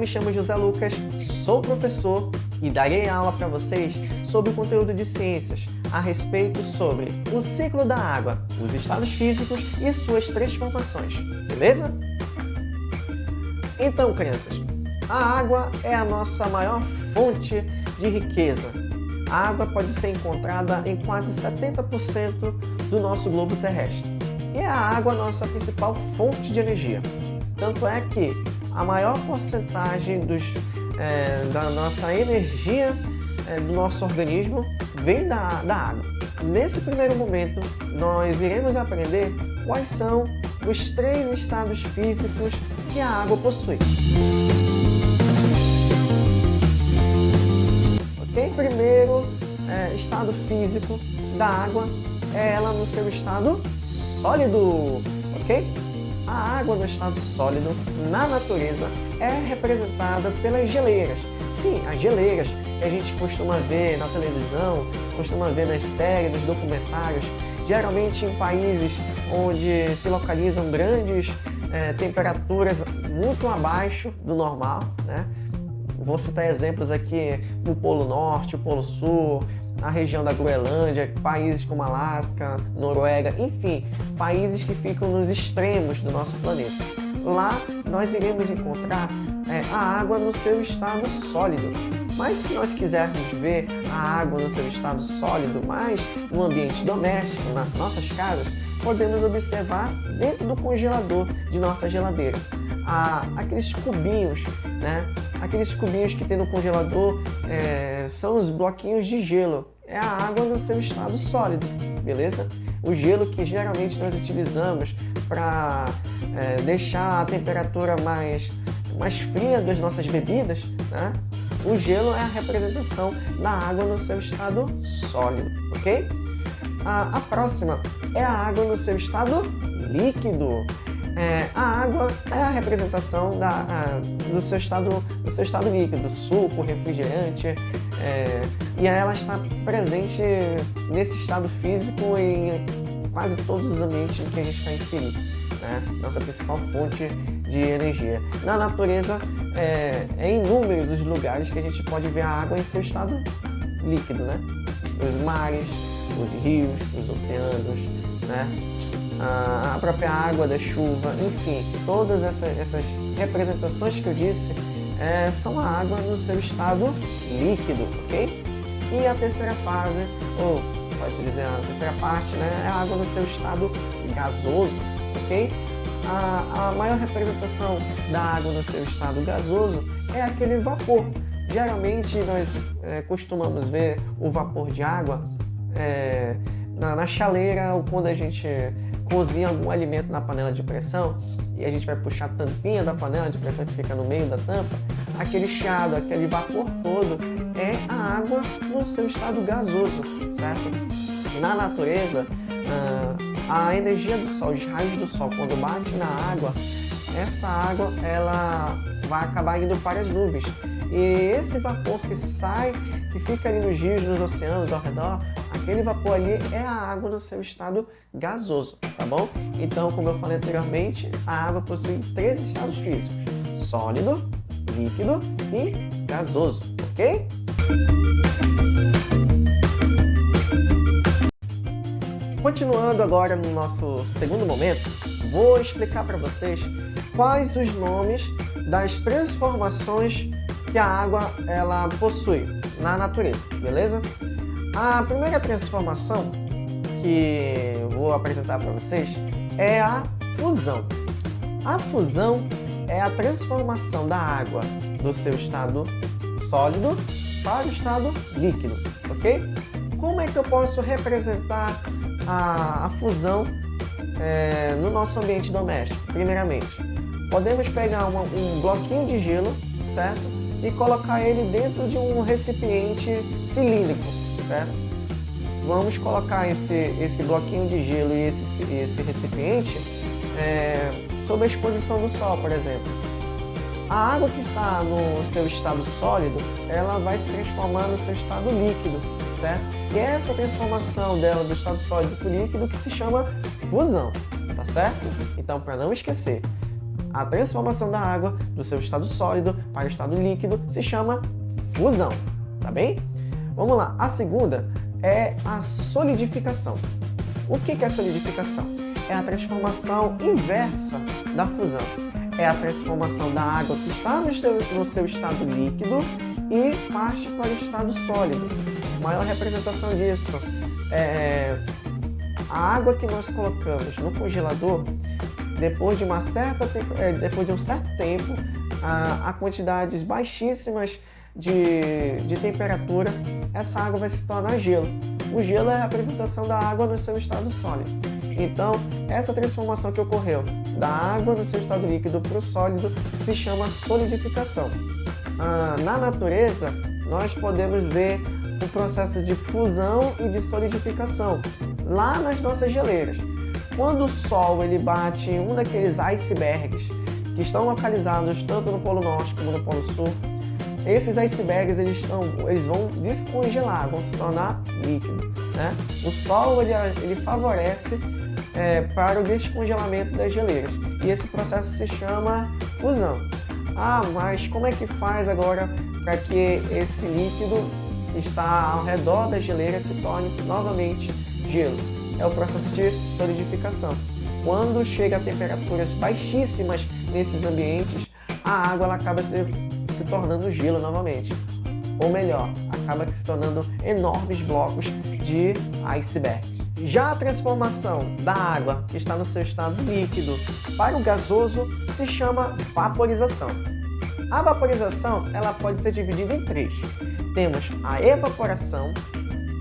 chamo José Lucas, sou professor e darei aula para vocês sobre o conteúdo de ciências a respeito sobre o ciclo da água, os estados físicos e suas transformações, beleza? Então, crianças, a água é a nossa maior fonte de riqueza. A água pode ser encontrada em quase 70% do nosso globo terrestre. E a água é a nossa principal fonte de energia. Tanto é que a maior porcentagem da nossa energia do nosso organismo vem da água. Nesse primeiro momento, nós iremos aprender quais são os 3 estados físicos que a água possui. Ok? Primeiro estado físico da água é ela no seu estado sólido, ok? A água no estado sólido, na natureza, é representada pelas geleiras. Sim, as geleiras que a gente costuma ver na televisão, costuma ver nas séries, nos documentários, geralmente em países onde se localizam grandes temperaturas muito abaixo do normal, né? Vou citar exemplos aqui no Polo Norte, o Polo Sul, a região da Groenlândia, países como Alasca, Noruega, enfim, países que ficam nos extremos do nosso planeta. Lá nós iremos encontrar a água no seu estado sólido. Mas se nós quisermos ver a água no seu estado sólido, mas no ambiente doméstico, nas nossas casas, podemos observar dentro do congelador de nossa geladeira. Aqueles cubinhos, né? Aqueles cubinhos que tem no congelador são os bloquinhos de gelo. É a água no seu estado sólido, beleza? O gelo que geralmente nós utilizamos para deixar a temperatura mais fria das nossas bebidas, né? O gelo é a representação da água no seu estado sólido, ok? A próxima é a água no seu estado líquido. A água é a representação do seu estado líquido, suco, refrigerante, e ela está presente nesse estado físico em quase todos os ambientes em que a gente está inserido, né? Nossa principal fonte de energia. Na natureza, é em inúmeros os lugares que a gente pode ver a água em seu estado líquido, né? Os mares, os rios, os oceanos, né? A própria água da chuva, enfim, todas essas representações que eu disse são a água no seu estado líquido, ok? E a terceira fase, ou pode-se dizer a terceira parte, né, é a água no seu estado gasoso, ok? A maior representação da água no seu estado gasoso é aquele vapor. Geralmente nós costumamos ver o vapor de água na chaleira, ou quando a gente cozinha algum alimento na panela de pressão e a gente vai puxar a tampinha da panela de pressão que fica no meio da tampa, aquele chiado, aquele vapor todo é a água no seu estado gasoso, certo? Na natureza, a energia do sol, os raios do sol, quando bate na água, essa água ela vai acabar indo para as nuvens. E esse vapor que sai, que fica ali nos rios, nos oceanos ao redor, aquele vapor ali é a água no seu estado gasoso, tá bom? Então, como eu falei anteriormente, a água possui 3 estados físicos: sólido, líquido e gasoso, ok? Continuando agora no nosso segundo momento, vou explicar para vocês quais os nomes das transformações que a água ela possui na natureza, beleza? A primeira transformação que eu vou apresentar para vocês é a fusão. A fusão é a transformação da água do seu estado sólido para o estado líquido, ok? Como é que eu posso representar a fusão no nosso ambiente doméstico? Primeiramente, podemos pegar um bloquinho de gelo, certo? E colocar ele dentro de um recipiente cilíndrico, certo? Vamos colocar esse bloquinho de gelo e esse recipiente sob a exposição do sol, por exemplo. A água que está no seu estado sólido, ela vai se transformar no seu estado líquido, certo? E é essa transformação dela do estado sólido para o líquido que se chama fusão, tá certo? Então, para não esquecer, A transformação da água do seu estado sólido para o estado líquido se chama fusão, tá bem? Vamos lá, a segunda é a solidificação. O que é a solidificação? É a transformação inversa da fusão. É a transformação da água que está no seu estado líquido e parte para o estado sólido. A maior representação disso é a água que nós colocamos no congelador. Depois de um certo tempo, a quantidades baixíssimas de temperatura, essa água vai se tornar gelo. O gelo é a representação da água no seu estado sólido. Então, essa transformação que ocorreu da água no seu estado líquido para o sólido se chama solidificação. Na natureza, nós podemos ver o processo de fusão e de solidificação lá nas nossas geleiras. Quando o Sol ele bate em um daqueles icebergs que estão localizados tanto no Polo Norte como no Polo Sul, esses icebergs eles vão descongelar, vão se tornar líquido, né? O Sol ele favorece para o descongelamento das geleiras e esse processo se chama fusão. Mas como é que faz agora para que esse líquido que está ao redor da geleira se torne novamente gelo? É o processo de solidificação. Quando chega a temperaturas baixíssimas nesses ambientes, a água ela acaba se tornando gelo novamente. Ou melhor, acaba se tornando enormes blocos de icebergs. Já a transformação da água que está no seu estado líquido para o gasoso se chama vaporização. A vaporização ela pode ser dividida em três. Temos a evaporação,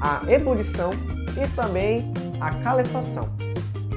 a ebulição e também a calefação.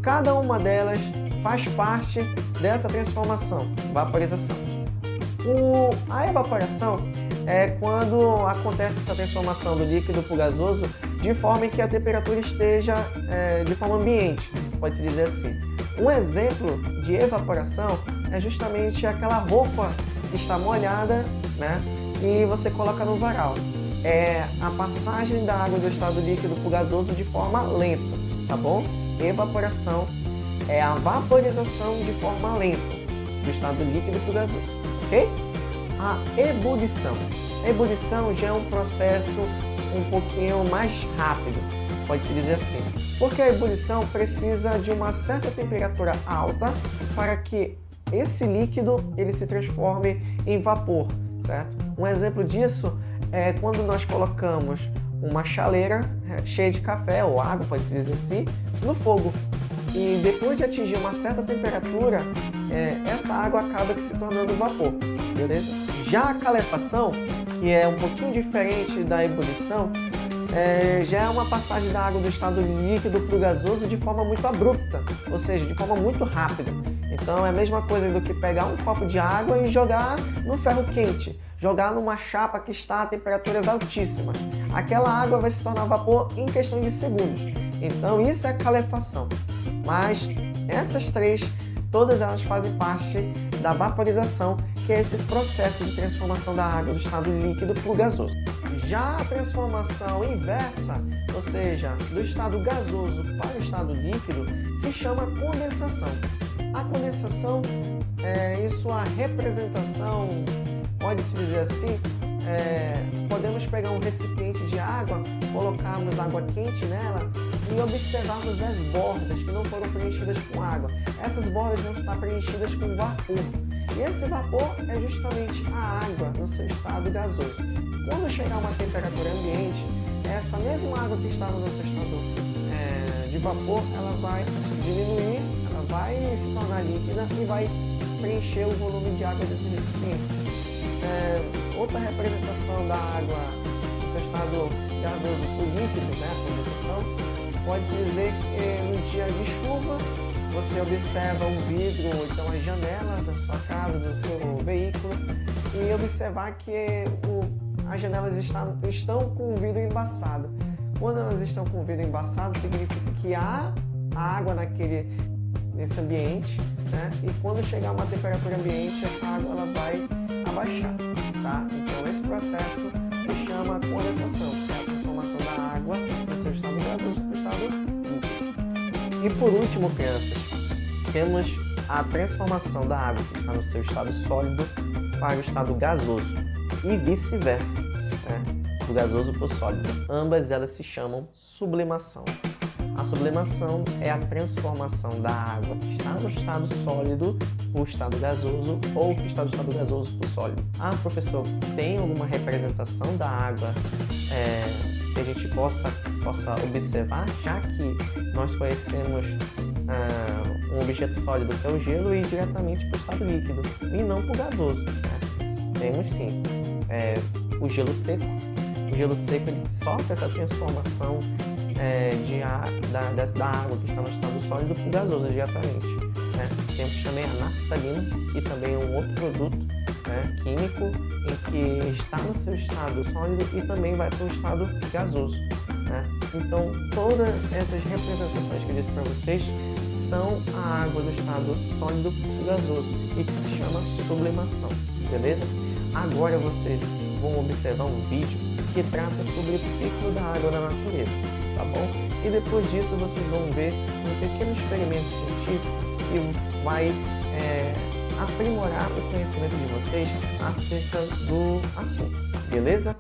Cada uma delas faz parte dessa transformação, vaporização. A evaporação é quando acontece essa transformação do líquido para o gasoso de forma que a temperatura esteja de forma ambiente, pode-se dizer assim. Um exemplo de evaporação é justamente aquela roupa que está molhada, né, e você coloca no varal. É a passagem da água do estado líquido para o gasoso de forma lenta, tá bom? Evaporação é a vaporização de forma lenta do estado líquido para o gasoso, ok? A ebulição. A ebulição já é um processo um pouquinho mais rápido, pode-se dizer assim, porque a ebulição precisa de uma certa temperatura alta para que esse líquido ele se transforme em vapor, certo? Um exemplo disso é quando nós colocamos uma chaleira cheia de café ou água, pode-se dizer assim, no fogo. E depois de atingir uma certa temperatura, essa água acaba se tornando vapor, beleza? Já a calefação, que é um pouquinho diferente da ebulição, já é uma passagem da água do estado líquido para o gasoso de forma muito abrupta, ou seja, de forma muito rápida. Então é a mesma coisa do que pegar um copo de água e jogar no ferro quente, jogar numa chapa que está a temperaturas altíssimas. Aquela água vai se tornar vapor em questão de segundos. Então isso é calefação. Mas essas três, todas elas fazem parte da vaporização, que é esse processo de transformação da água do estado líquido para o gasoso. Já a transformação inversa, ou seja, do estado gasoso para o estado líquido, se chama condensação. A condensação, em sua representação, pode-se dizer assim, podemos pegar um recipiente de água, colocarmos água quente nela e observarmos as bordas que não foram preenchidas com água. Essas bordas vão estar preenchidas com vapor. E esse vapor é justamente a água no seu estado gasoso. Quando chegar a uma temperatura ambiente, essa mesma água que estava no seu estado de vapor, ela vai diminuir, ela vai se tornar líquida e vai preencher o volume de água desse recipiente. Outra representação da água no seu estado gasoso por líquido, né, a condensação, pode-se dizer que no dia de chuva você observa um vidro ou então a janela da sua casa, do seu veículo, e observar que as janelas estão com o vidro embaçado. Quando elas estão com o vidro embaçado, significa que há água nesse ambiente, né? E quando chegar a uma temperatura ambiente, essa água ela vai abaixar, tá? Então esse processo se chama condensação, que é a transformação da água do seu estado gasoso para o estado líquido. E por último, crianças, temos a transformação da água que está no seu estado sólido para o estado gasoso e vice-versa, né? Do gasoso para o sólido. Ambas elas se chamam sublimação. A sublimação é a transformação da água que está no estado sólido para o estado gasoso ou que está no estado gasoso para o sólido. Ah, professor, tem alguma representação da água que a gente possa observar, já que nós conhecemos um objeto sólido que é o gelo e ir diretamente para o estado líquido e não para o gasoso, né? Temos sim o gelo seco. O gelo seco ele sofre essa transformação da água que está no estado sólido para o gasoso diretamente, né? Temos também a naftalina, que também é um outro produto, né, químico em que está no seu estado sólido e também vai para o estado gasoso, né? Então, todas essas representações que eu disse para vocês são a água do estado sólido para o gasoso e que se chama sublimação, beleza? Agora vocês vão observar um vídeo que trata sobre o ciclo da água na natureza, tá bom? E depois disso vocês vão ver um pequeno experimento científico que vai aprimorar o conhecimento de vocês acerca do assunto, beleza?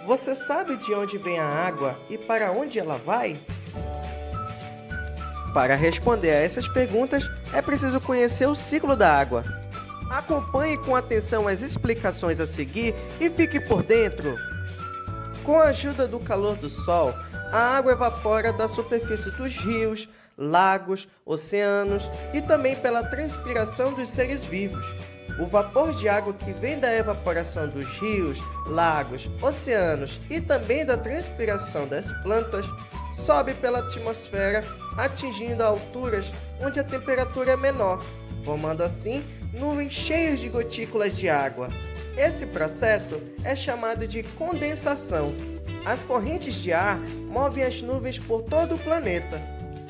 Você sabe de onde vem a água e para onde ela vai? Para responder a essas perguntas, é preciso conhecer o ciclo da água. Acompanhe com atenção as explicações a seguir e fique por dentro. Com a ajuda do calor do sol, a água evapora da superfície dos rios, lagos, oceanos e também pela transpiração dos seres vivos. O vapor de água que vem da evaporação dos rios, lagos, oceanos e também da transpiração das plantas sobe pela atmosfera, atingindo alturas onde a temperatura é menor, formando assim nuvens cheias de gotículas de água. Esse processo é chamado de condensação. As correntes de ar movem as nuvens por todo o planeta.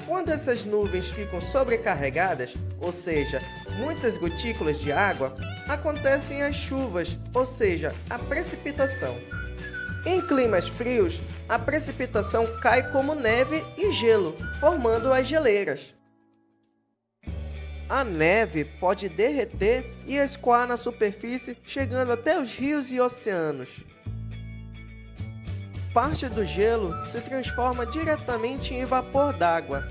Quando essas nuvens ficam sobrecarregadas, ou seja, muitas gotículas de água, acontecem as chuvas, ou seja, a precipitação. Em climas frios, a precipitação cai como neve e gelo, formando as geleiras. A neve pode derreter e escoar na superfície, chegando até os rios e oceanos. Parte do gelo se transforma diretamente em vapor d'água.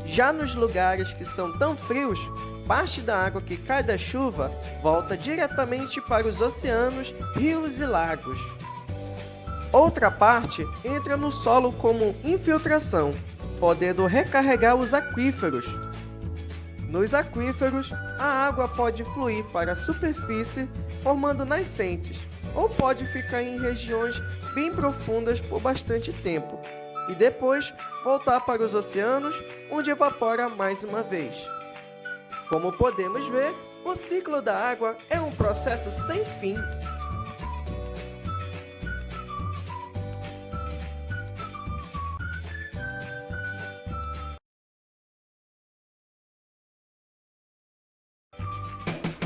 Já nos lugares que são tão frios, parte da água que cai da chuva volta diretamente para os oceanos, rios e lagos. Outra parte entra no solo como infiltração, podendo recarregar os aquíferos. Nos aquíferos, a água pode fluir para a superfície, formando nascentes, ou pode ficar em regiões bem profundas por bastante tempo, e depois voltar para os oceanos, onde evapora mais uma vez. Como podemos ver, o ciclo da água é um processo sem fim.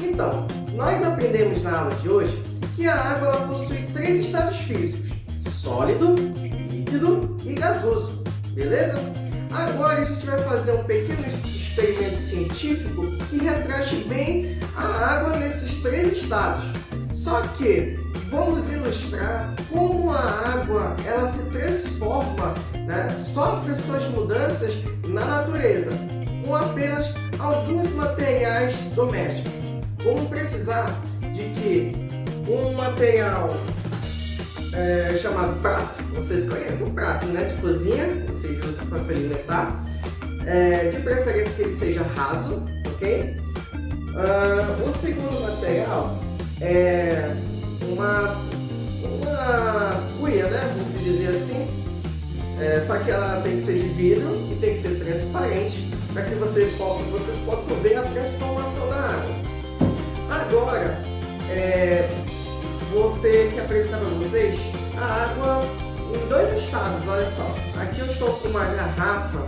Então, nós aprendemos na aula de hoje que a água ela possui 3 estados físicos: sólido, líquido e gasoso, beleza? Agora a gente vai fazer um pequeno experimento científico que retrate bem a água nesses 3 estados. Só que vamos ilustrar como a água ela se transforma, né? Sofre suas mudanças na natureza com apenas alguns materiais domésticos. Vamos precisar de que um material chamado prato, vocês conhecem o prato, né, de cozinha, ou seja, você possa alimentar, de preferência que ele seja raso, ok? O segundo material é uma cuia, né, vamos dizer assim, só que ela tem que ser de vidro e tem que ser transparente para que vocês possam ver a transformação da água. Agora, vou ter que apresentar para vocês a água em 2 estados, olha só. Aqui eu estou com uma garrafa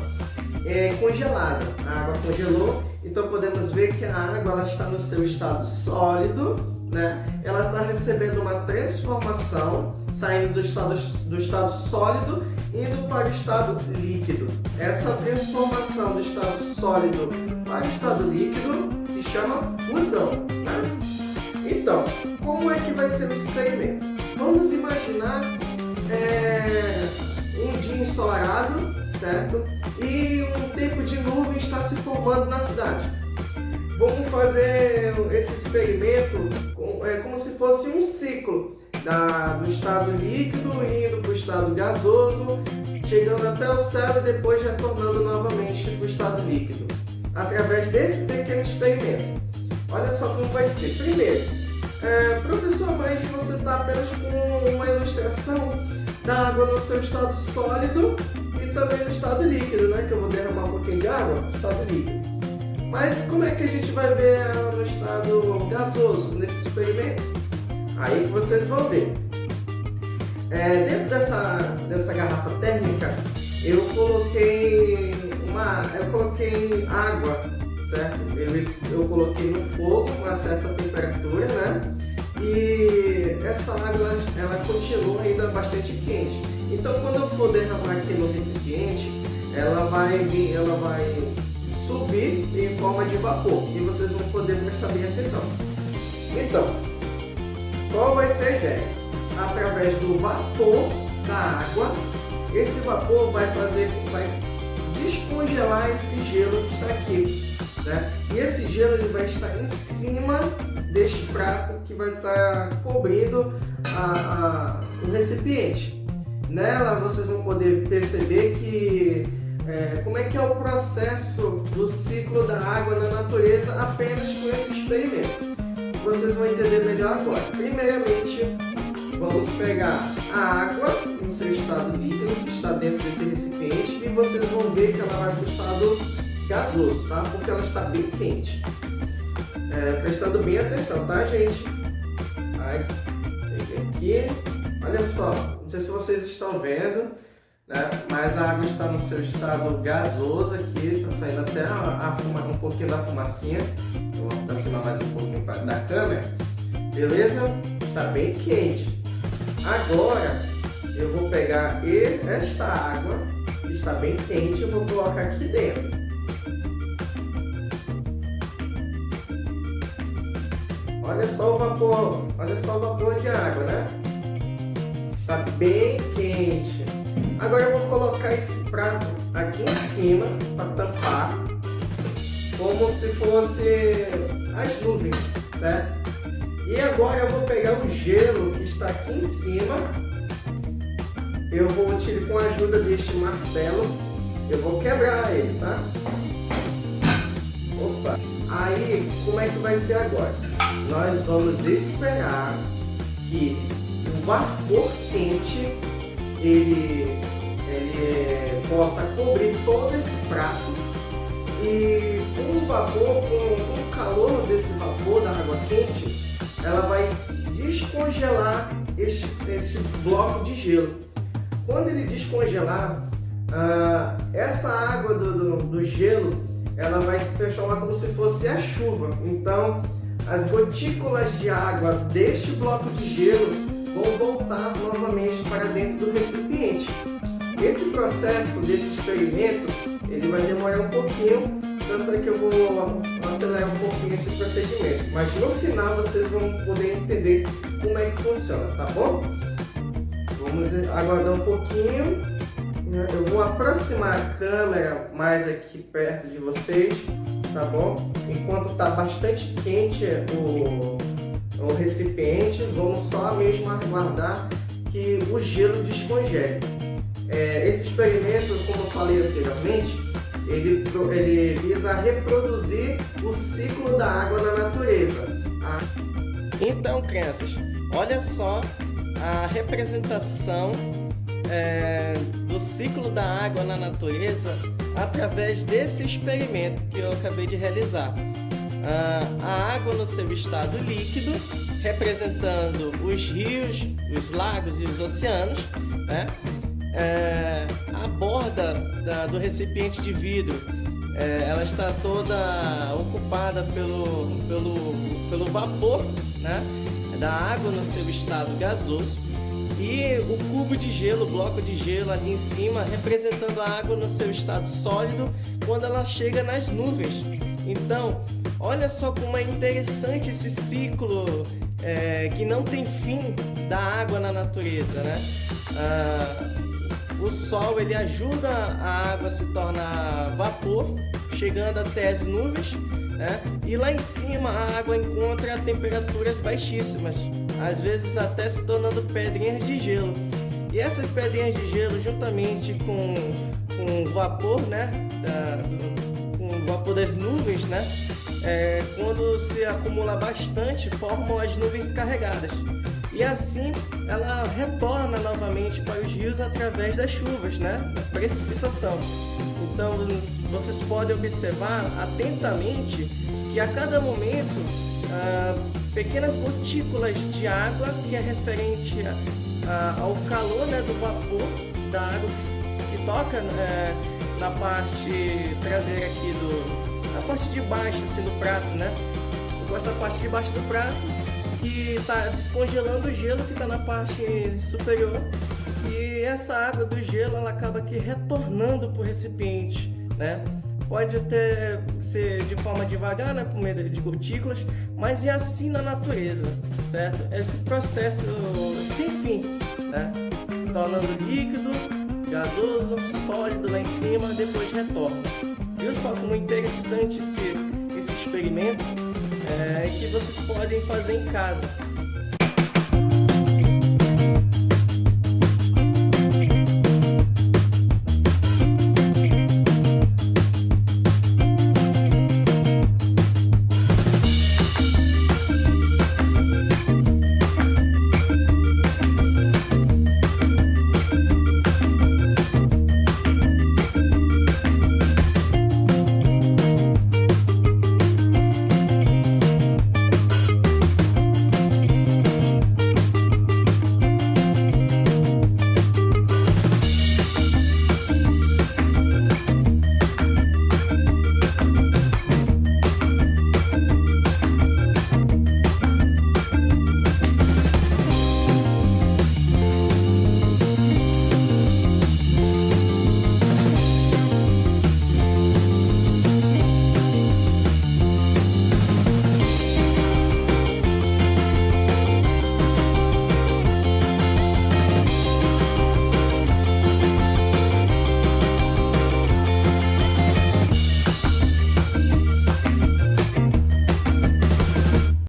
congelada, a água congelou, então podemos ver que a água ela está no seu estado sólido né, ela está recebendo uma transformação, saindo do estado sólido, indo para o estado líquido. Essa transformação do estado sólido para o estado líquido se chama fusão, né? Então, como é que vai ser o experimento? Vamos imaginar um dia ensolarado, certo? E um tempo de nuvem está se formando na cidade. Vamos fazer esse experimento como se fosse um ciclo do estado líquido indo para o estado gasoso, chegando até o céu e depois retornando novamente para o estado líquido, através desse pequeno experimento. Olha só como vai ser. Primeiro, professor, mas você está apenas com uma ilustração da água no seu estado sólido e também no estado líquido, né? Que eu vou derramar um pouquinho de água no estado líquido. Mas como é que a gente vai ver ela no estado gasoso nesse experimento? Aí que vocês vão ver. Dentro dessa garrafa térmica, eu coloquei água, certo? Eu coloquei no fogo uma certa temperatura, né? E essa água ela continua ainda bastante quente. Então, quando eu for derramar aqui no recipiente, ela vai subir em forma de vapor e vocês vão poder prestar bem atenção. Então, qual vai ser a ideia? Através do vapor da água, esse vapor vai descongelar esse gelo que está aqui, né? E esse gelo ele vai estar em cima deste prato que vai estar cobrindo o recipiente. Nela vocês vão poder perceber que como é que é o processo do ciclo da água na natureza apenas com esse experimento. Vocês vão entender melhor agora. Primeiramente, vamos pegar a água em seu estado líquido, que está dentro desse recipiente, e vocês vão ver que ela vai para o estado gasoso, tá? Porque ela está bem quente. Prestando bem atenção, tá, gente? Aí, peguei aqui. Olha só, não sei se vocês estão vendo, né? Mas a água está no seu estado gasoso aqui, está saindo até um pouquinho da fumacinha. Eu vou aproximar mais um pouquinho da câmera. Beleza? Está bem quente. Agora eu vou pegar esta água, que está bem quente, e vou colocar aqui dentro. Olha só o vapor de água, né? Está bem quente. Agora eu vou colocar esse prato aqui em cima para tampar, como se fosse as nuvens, certo? E agora eu vou pegar o gelo que está aqui em cima, eu vou com a ajuda deste martelo, eu vou quebrar ele, tá? Opa! Aí, como é que vai ser agora? Nós vamos esperar que o vapor quente ele possa cobrir todo esse prato, e com o vapor, com o calor desse vapor da água quente, ela vai descongelar este bloco de gelo. Quando ele descongelar, essa água do gelo ela vai se transformar como se fosse a chuva. Então as gotículas de água deste bloco de gelo vão voltar novamente para dentro do recipiente. Esse processo desse experimento ele vai demorar um pouquinho, tanto é que eu vou acelerar um pouquinho esse procedimento, mas no final vocês vão poder entender como é que funciona, tá bom? Vamos aguardar um pouquinho. Eu vou aproximar a câmera mais aqui perto de vocês, tá bom? Enquanto está bastante quente o recipiente, vamos só mesmo aguardar que o gelo descongele. Esse experimento, como eu falei anteriormente, ele visa reproduzir o ciclo da água na natureza. Então, crianças, olha só a representação do ciclo da água na natureza através desse experimento que eu acabei de realizar. A água no seu estado líquido, representando os rios, os lagos e os oceanos, né? A borda do recipiente de vidro ela está toda ocupada pelo vapor, né, da água no seu estado gasoso, e o cubo de gelo, o bloco de gelo ali em cima, representando a água no seu estado sólido quando ela chega nas nuvens. Então, olha só como é interessante esse ciclo que não tem fim da água na natureza, né? O sol ele ajuda a água a se tornar vapor, chegando até as nuvens, né? E lá em cima a água encontra temperaturas baixíssimas, às vezes até se tornando pedrinhas de gelo. E essas pedrinhas de gelo, juntamente com o vapor, né, com o vapor das nuvens, né, quando se acumula bastante, formam as nuvens carregadas. E assim ela retorna novamente para os rios através das chuvas, né, da precipitação. Então vocês podem observar atentamente que a cada momento pequenas gotículas de água, que é referente ao calor, né, do vapor da água que toca na parte traseira aqui na parte de baixo, assim, do prato, né? Eu gosto da parte de baixo do prato, que está descongelando o gelo que está na parte superior, e essa água do gelo ela acaba aqui retornando para o recipiente, né? Pode até ser de forma devagar, né, por meio de gotículas, mas é assim na natureza, certo? Esse processo sem fim, né? Se tornando líquido, gasoso, sólido lá em cima, depois retorna. Viu só como é interessante esse experimento que vocês podem fazer em casa.